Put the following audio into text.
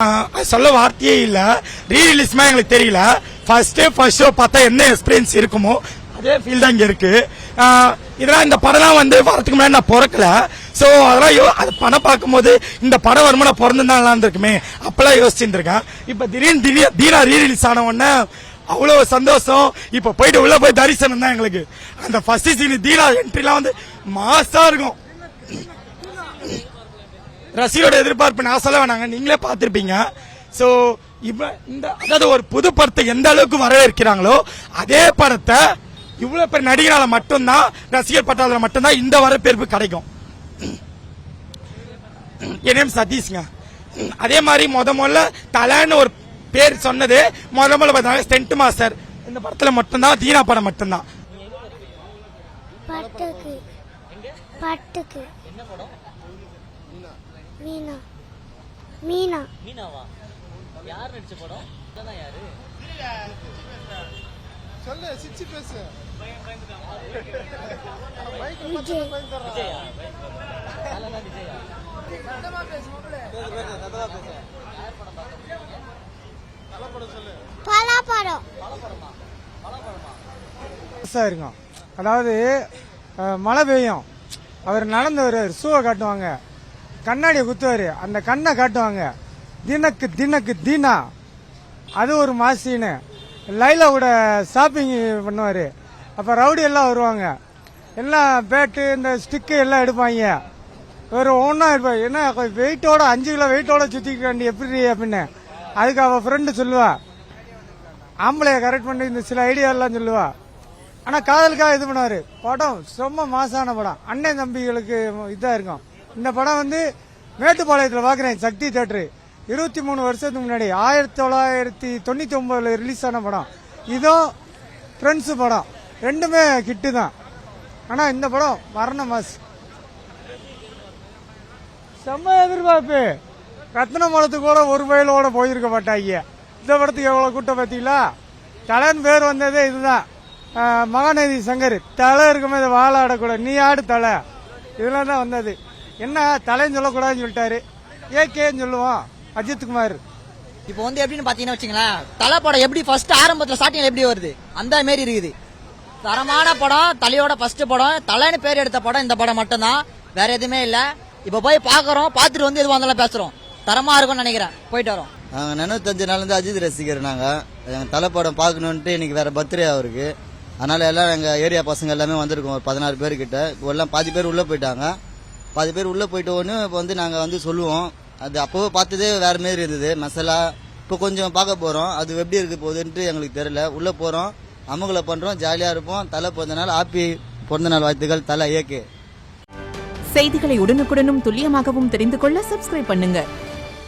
சொல்ல வார்த்தையே இல்ல. ரீ ரிலீஸ்மா எங்களுக்கு தெரியல. ஃபர்ஸ்ட் ஷோ பார்த்தா என்ன எக்ஸ்பீரியன்ஸ் இருக்குமோ அதே ஃபீல் தான் இங்க இருக்கு. இதெல்லாம் இந்த படம்லாம் வந்து வரதுக்கு முன்னாடி நான் பிறக்கல. சோ அதெல்லாம் அது படம் பார்க்கும்போது இந்த படம் வருமா நான் பிறந்திருந்தா நல்லா இருந்திருக்குமே அப்பெல்லாம் யோசிச்சுட்டு இருக்கேன். இப்ப திடீர்னு தீனா ரீ ரிலீஸ் ஆன உடனே அவ்வளவு சந்தோஷம். இப்ப போயிட்டு உள்ள போய் தரிசனம் தான் எங்களுக்கு. அந்த ஃபர்ஸ்ட் சீன் தீனா என்ட்ரிலாம் வந்து மாசா இருக்கும். ரசிகரோட எதிர்பார்ப்பு நான் சொல்ல வேணாங்க, நீங்களே பார்த்திருப்பீங்க. சோ இந்த அதாவது ஒரு புது படத்தை எந்த அளவுக்கு வரவேற்கிறாங்களோ அதே படத்தை இவ்வளவு பேர் நடிகரால மட்டும்தான், ரசிகர் பட்டாளர் மட்டும்தான் இந்த வரவேற்பு கிடைக்கும். என் நேம் சதீஷ்ங்க. அதே மாதிரி முதல்ல தலைன்னு ஒரு பேர் சொன்னது முதல்ல பார்த்தாங்க ஸ்டென்ட் மாஸ்டர். இந்த படத்துல மட்டும்தான், தீனா படம் மட்டும்தான். மீனா மீனா மீனாவா? யார் நடிச்ச படம்? இதெல்லாம் யாரு? சொல்லு, சிச்சி பேசு. விஜய். விஜயா? அதெல்லாம் விஜயா? சத்தமா பேசு மக்களே. சத்தமா பேசு. யார் படம் பார்த்தீங்க? படம் சொல்லு. பலாப்பழம். பலப்படமா? பலப்படமா? இருக்கும். அதாவது மழை பெய்யும், அவர் நடந்து வருவார், ஷூவை காட்டுவாங்க, கண்ணாடியை குத்துவாரு, அந்த கண்ணை காட்டுவாங்க, தினக்கு தினக்கு தீனா, அது ஒரு மாசீனு. லைலா கூட ஷாப்பிங் பண்ணுவாரு. அப்ப ரவுடி எல்லாம் வருவாங்க, எல்லாம் பேட்டு இந்த ஸ்டிக்கு எல்லாம் எடுப்பாங்க. ஒரு ஒன்னா இருப்பாங்க, என்ன வெயிட்டோட 5 கிலோ வெயிட்டோட சுத்திக்காண்டி எப்படி அப்படின்னு. அதுக்கு அவ ஃப்ரெண்டு சொல்லுவா, ஆம்பளைய கரெக்ட் பண்ணி இந்த சில ஐடியா எல்லாம் சொல்லுவா. ஆனா காதலுக்காக இது பண்ணுவாரு. படம் ரொம்ப மாசான படம், அண்ணன் தம்பிகளுக்கு இதா இருக்கும். இந்த படம் வந்து மேட்டுப்பாளையத்தில் பாக்குறேன், சக்தி தியேட்டரு. 23 வருஷத்துக்கு முன்னாடி 1999 ரிலீஸ் ஆன படம். இதுவும் ஃப்ரெண்ட்ஸ் படம், ரெண்டுமே கிட்டு தான். ஆனா இந்த படம் மரண மாஸ், செம்ம எதிர்பார்ப்பு. ரத்ன மலத்துக்கு கூட ஒரு வயலோட போயிருக்க மாட்டாங்க. இந்த படத்துக்கு எவ்வளவு கூட்டம் பார்த்தீங்களா? தலைன்னு பேர் வந்ததே இதுதான். மகாநதி சங்கர் தலை இருக்குமே வாழ ஆடக்கூடாது, நீ ஆடு தலை, இதெல்லாம் தான் வந்தது. என்ன தலைன்னு சொல்லக்கூடாதுன்னு சொல்லிட்டாரு, ஏகேன்னு சொல்லுவோம் அஜித்குமார். இப்போ வந்து எப்படின்னு பாத்தீங்கன்னா வச்சுங்களேன், தலை படம் எப்படி ஃபர்ஸ்ட் ஆரம்பத்துல ஸ்டார்டிங்ல எப்படி வருது அந்த மாதிரி இருக்குது. தரமான படம், தலையோட ஃபர்ஸ்ட் படம், தலைன்னு பேர் எடுத்த படம் இந்த படம் மட்டும்தான், வேற எதுவுமே இல்ல. இப்ப போய் பாக்குறோம், பாத்துட்டு வந்து எதுவும் வந்தாலும் பேசுறோம், தரமா இருக்கும்னு நினைக்கிறேன். போயிட்டு வரோம். நாங்க 95 நாள்ல இருந்து அஜித் ரசிகர். நாங்க எங்க தலை படம் பாக்கணும்ட்டு இன்னைக்கு வேற பர்த்டே அவருக்கு, அதனால எல்லாம் எங்க ஏரியா பசங்க எல்லாமே வந்திருக்கோம், ஒரு 16 பேர் கிட்ட. இப்போ எல்லாம் பாதி பேர் உள்ள போயிட்டாங்க, பாதி பேர் உள்ள போயிட்டு ஒன்று இப்போ வந்து நாங்க வந்து சொல்லுவோம். அது அப்போவே பார்த்ததே வேற மாதிரி இருந்தது மசாலா. இப்போ கொஞ்சம் பார்க்க போறோம், அது எப்படி இருக்கு போகுதுன்ட்டு எங்களுக்கு தெரியல. உள்ள போறோம், அமங்கலை பண்றோம், ஜாலியா இருப்போம். தலை பிறந்த நாள் ஹாப்பி பிறந்த நாள் வாழ்த்துக்கள் தலை ஏகே. செய்திகளை உடனுக்குடனும் துல்லியமாகவும் தெரிந்து கொள்ள சப்ஸ்கிரைப் பண்ணுங்க.